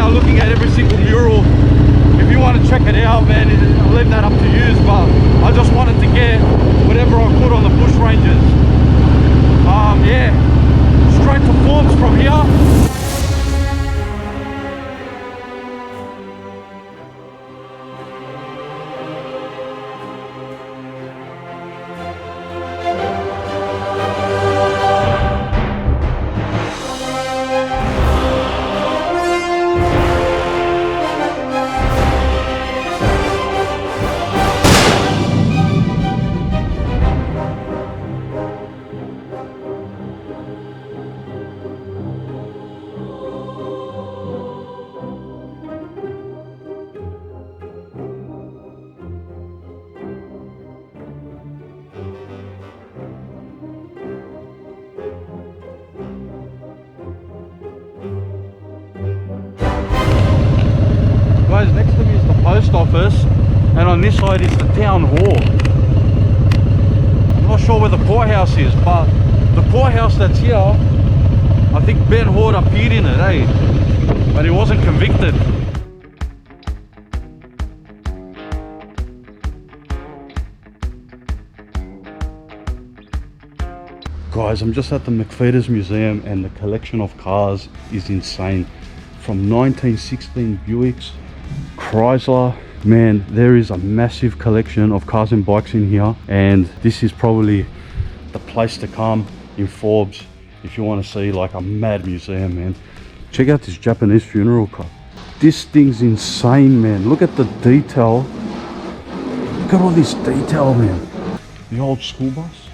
start looking at every single mural. If you want to check it out, man, I'll leave that up to you, but I just wanted to get whatever I could on the bush ranges. Yeah, straight to Forbes from here. Guys, next to me is the post office, and on this side is the town hall. I'm not sure where the courthouse is, but the courthouse that's here, I think Ben Halls appeared in it, eh? But he wasn't convicted. Guys, I'm just at the Mcfeeters Museum, and the collection of cars is insane. From 1916 Buicks, Chrysler, man, there is a massive collection of cars and bikes in here, and this is probably the place to come in Forbes if you want to see like a mad museum, man. Check out this Japanese funeral car. This thing's insane, man. Look at the detail. Look at all this detail, man. The old school bus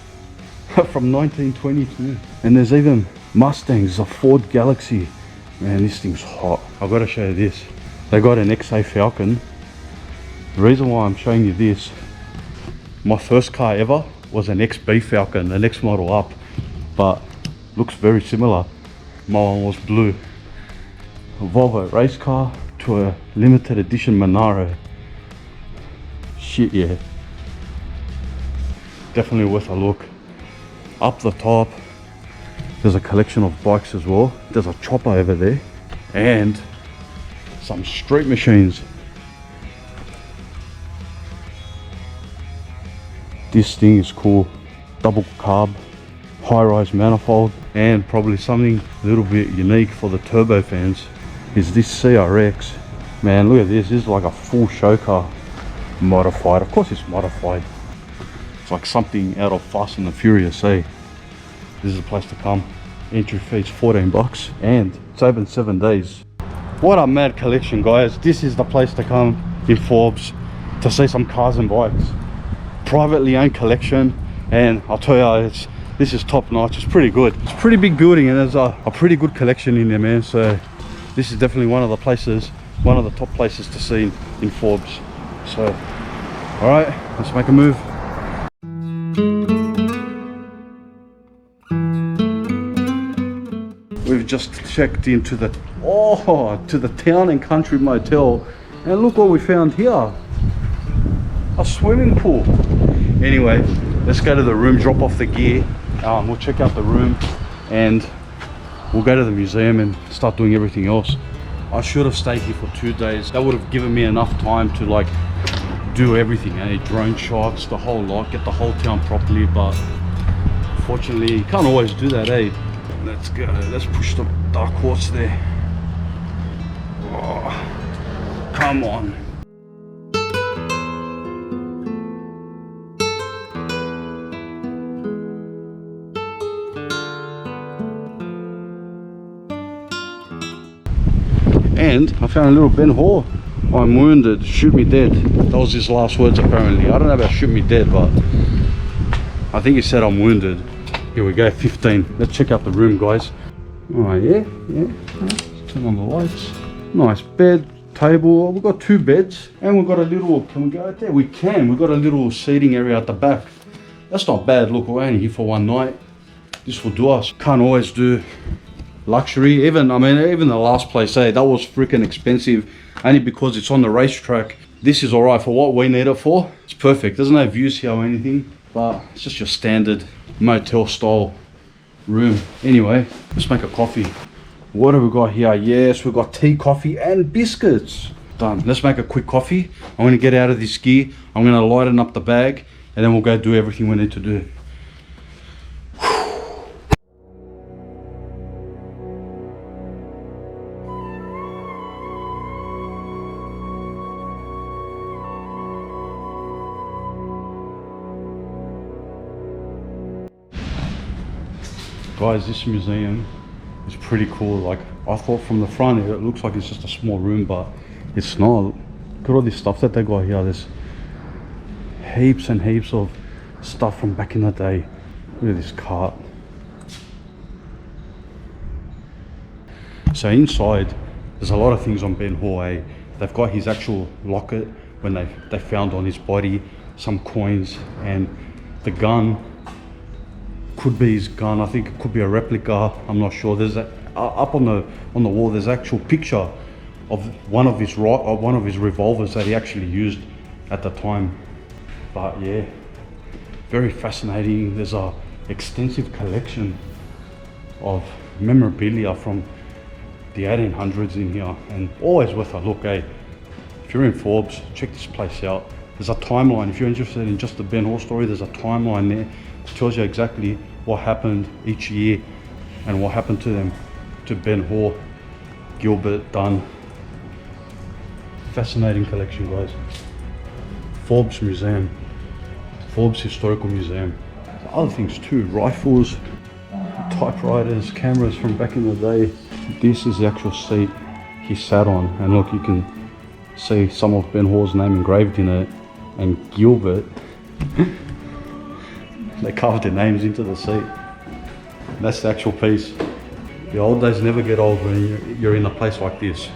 from 1922, and there's even Mustangs, a Ford Galaxy. Man, this thing's hot. I've got to show you this. They got an XA Falcon. The reason why I'm showing you this, my first car ever was an XB Falcon, the next model up, but looks very similar. My one was blue. A Volvo race car to a limited edition Monaro. Shit, yeah. Definitely worth a look. Up the top, there's a collection of bikes as well. There's a chopper over there, and some street machines. This thing is cool. Double carb, high-rise manifold, and probably something a little bit unique for the turbo fans is this CRX. Man, look at this. This is like a full show car. Modified. Of course it's modified. It's like something out of Fast and the Furious, eh? This is a place to come. Entry fee's 14 bucks, and it's open 7 days. What a mad collection, guys. This is the place to come in Forbes to see some cars and bikes. Privately owned collection, and I'll tell you, this is top notch. It's pretty good. It's a pretty big building, and there's a pretty good collection in there, man. So this is definitely one of the places, one of the top places to see in Forbes. So all right, let's make a move. We've just checked into the Town and Country Motel, and look what we found here. A swimming pool. Anyway, let's go to the room, drop off the gear. We'll check out the room, and we'll go to the museum and start doing everything else. I should have stayed here for 2 days. That would have given me enough time to like do everything, eh? Drone shots, the whole lot, get the whole town properly, but unfortunately you can't always do that, eh? Let's go, let's push the dark horse there. Oh, come on. And I found a little Ben Halls. I'm wounded, shoot me dead. That was his last words apparently. I don't know about shoot me dead, but I think he said I'm wounded. Here we go, 15. Let's check out the room, guys. Oh yeah. Let's turn on the lights. Nice bed, table. We've got 2 beds, and we've got a little, can we go out there? We can. We've got a little seating area at the back. That's not bad. Look, we're only here for 1 night. This will do us. Can't always do luxury. Even the last place, that was freaking expensive, only because it's on the racetrack. This is all right for what we need it for. It's perfect. There's no views here or anything, but it's just your standard motel style room. Anyway, let's make a coffee. What have we got here? Yes, we've got tea, coffee, and biscuits. Done. Let's make a quick coffee. I'm gonna get out of this gear. I'm gonna lighten up the bag, and then we'll go do everything we need to do. Guys, this museum is pretty cool. Like, I thought from the front it looks like it's just a small room, but it's not. Look at all this stuff that they got here. There's heaps and heaps of stuff from back in the day. Look at this cart. So inside there's a lot of things on Ben Hall. They've got his actual locket when they found on his body, some coins, and the gun could be his gun. I think it could be a replica. I'm not sure. There's up on the wall. There's an actual picture of one of his revolvers that he actually used at the time. But yeah, very fascinating. There's a extensive collection of memorabilia from the 1800s in here, and always worth a look. If you're in Forbes, check this place out. There's a timeline. If you're interested in just the Ben Hall story, there's a timeline there. It tells you exactly what happened each year and what happened to them, to Ben Hall, Gilbert, Dunn. Fascinating collection, guys. Forbes Museum, Forbes Historical Museum. Other things too, rifles, typewriters, cameras from back in the day. This is the actual seat he sat on, and look, you can see some of Ben Hall's name engraved in it, and Gilbert. They carved their names into the seat. That's the actual piece. The old days never get old when you're in a place like this.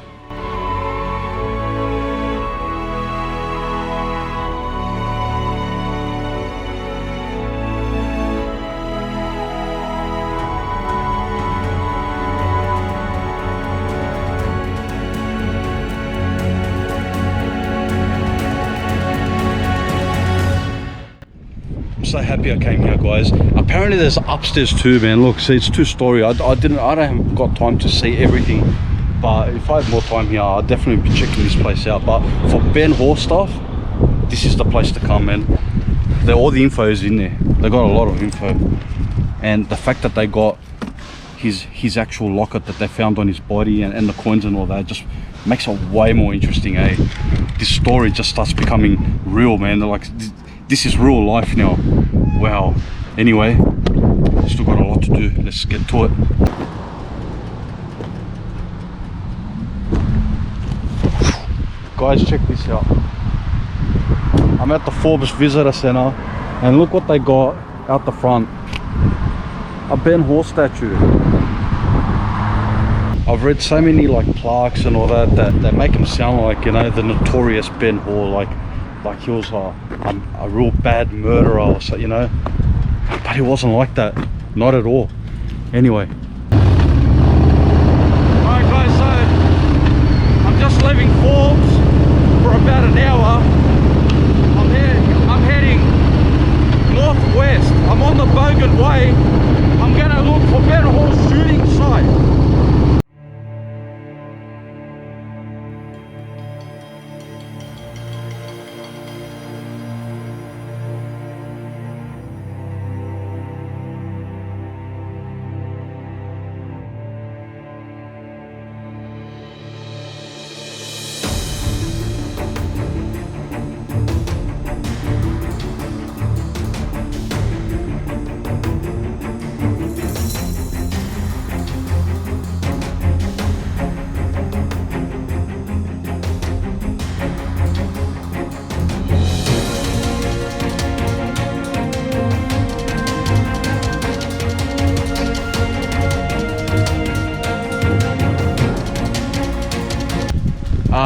So happy I came here, guys. Apparently there's upstairs too, man. Look, see, it's two-story. I don't have got time to see everything, but if I had more time here, I'd definitely be checking this place out. But for Ben Hall stuff, this is the place to come, man. All the info is in there. They got a lot of info, and the fact that they got his actual locket that they found on his body, and the coins and all that, just makes it way more interesting. This story just starts becoming real, man. They're like, this is real life now. Wow. Anyway, still got a lot to do. Let's get to it. Guys, check this out. I'm at the Forbes Visitor Center, and look what they got out the front. A Ben Hall statue. I've read so many like plaques and all that make him sound like, you know, the notorious Ben Hall, like he was a real bad murderer or so, you know, but he wasn't like that, not at all. Anyway, alright guys, so I'm just leaving Forbes for about an hour. I'm heading northwest. I'm on the Bogan Way. I'm gonna look for Ben Hall's shooting site.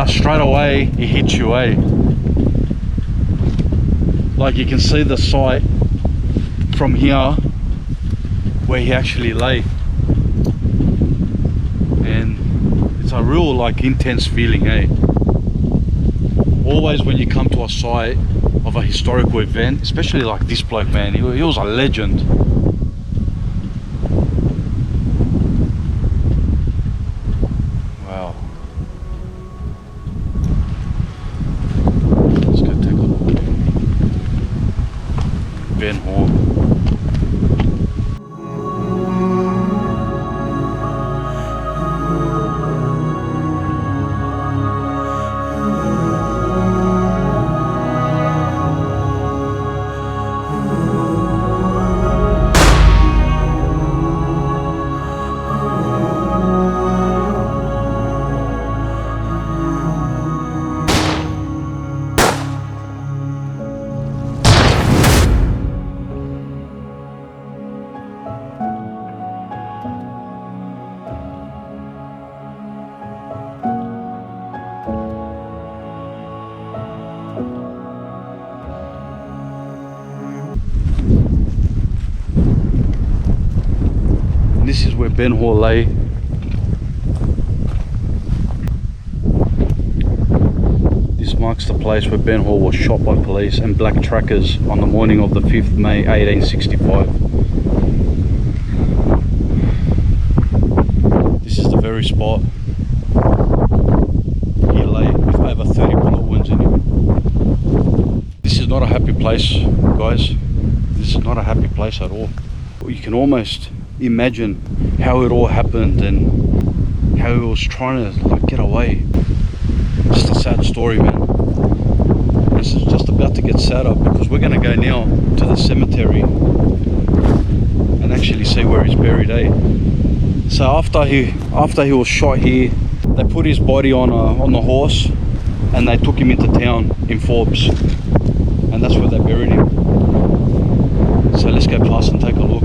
Straight away he hits you, like you can see the site from here where he actually lay, and it's a real like intense feeling. Always when you come to a site of a historical event, especially like this bloke, man, he was a legend. is where Ben Hall lay. This marks the place where Ben Hall was shot by police and black trackers on the morning of the 5th May 1865. This is the very spot he lay with over 30 bullet wounds in him. This is not a happy place, guys. This is not a happy place at all. You can almost imagine how it all happened and how he was trying to like get away. Just a sad story, man. This is just about to get sadder because we're going to go now to the cemetery and actually see where he's buried, eh? So after he was shot here, they put his body on the horse and they took him into town in Forbes, and that's where they buried him. So let's go past and take a look.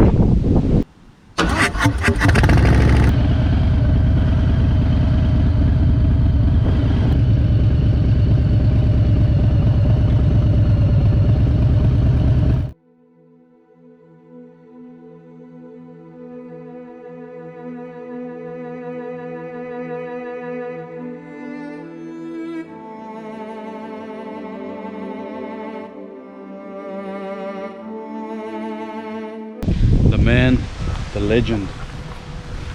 The man, the legend,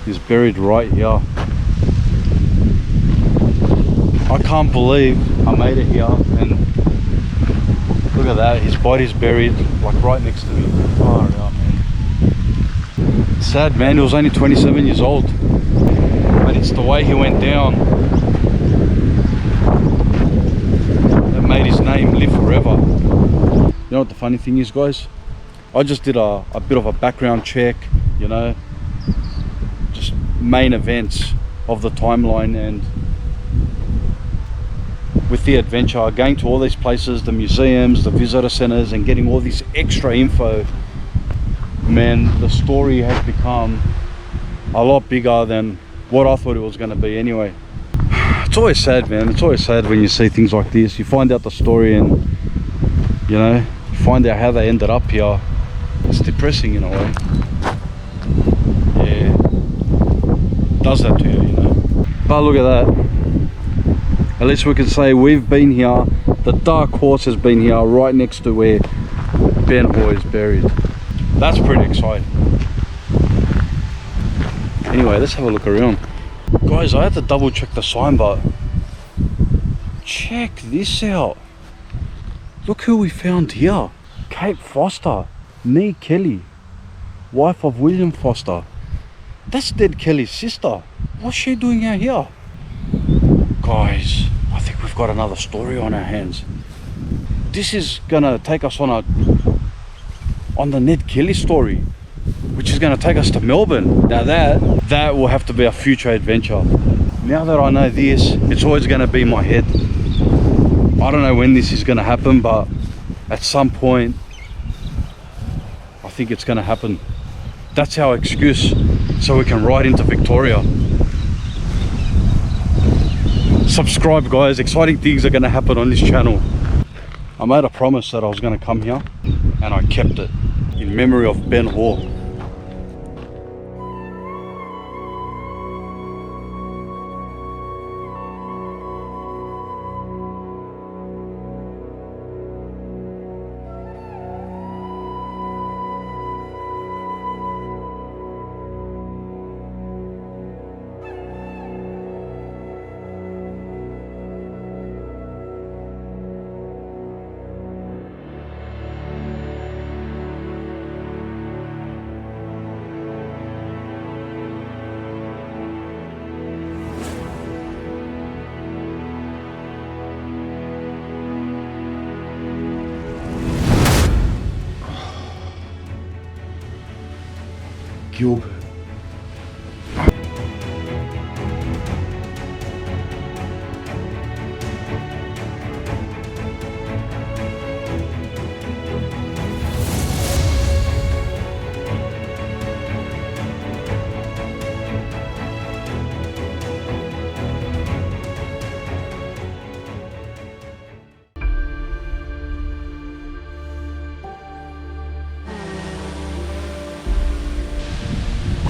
is buried right here. I can't believe I made it here, and look at that, his body's buried like right next to me. Oh yeah, man. Sad, man, he was only 27 years old, but it's the way he went down that made his name live forever. You know what the funny thing is, guys? I just did a bit of a background check, you know, just main events of the timeline, and with the adventure, going to all these places, the museums, the visitor centers, and getting all this extra info, man, the story has become a lot bigger than what I thought it was going to be anyway. It's always sad, man. It's always sad when you see things like this. You find out the story and, you know, you find out how they ended up here. It's depressing in a way. Yeah, it does that to you, you know. But look at that. At least we can say we've been here. The dark horse has been here right next to where Ben Hall is buried. That's pretty exciting. Anyway, let's have a look around. Guys, I had to double check the sign, but check this out. Look who we found here. Kate Foster. Nee Kelly, wife of William Foster. That's dead Kelly's sister. What's she doing out here? Guys, I think we've got another story on our hands. This is gonna take us on the Ned Kelly story, which is gonna take us to Melbourne. Now that will have to be a future adventure. Now that I know this, it's always gonna be in my head. I don't know when this is gonna happen, but at some point I think it's going to happen. That's our excuse, so we can ride into Victoria. Subscribe, guys. Exciting things are going to happen on this channel. I made a promise that I was going to come here, and I kept it in memory of Ben Hall. Gilbert.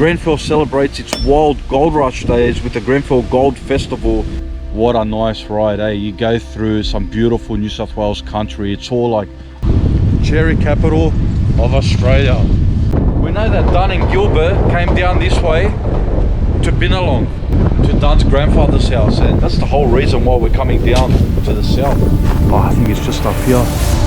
Grenfell celebrates its wild gold rush days with the Grenfell Gold Festival. What a nice ride, eh? You go through some beautiful New South Wales country. It's all like cherry capital of Australia. We know that Dunn and Gilbert came down this way to Binalong, to Dunn's grandfather's house, and that's the whole reason why we're coming down to the south. Oh, I think it's just up here.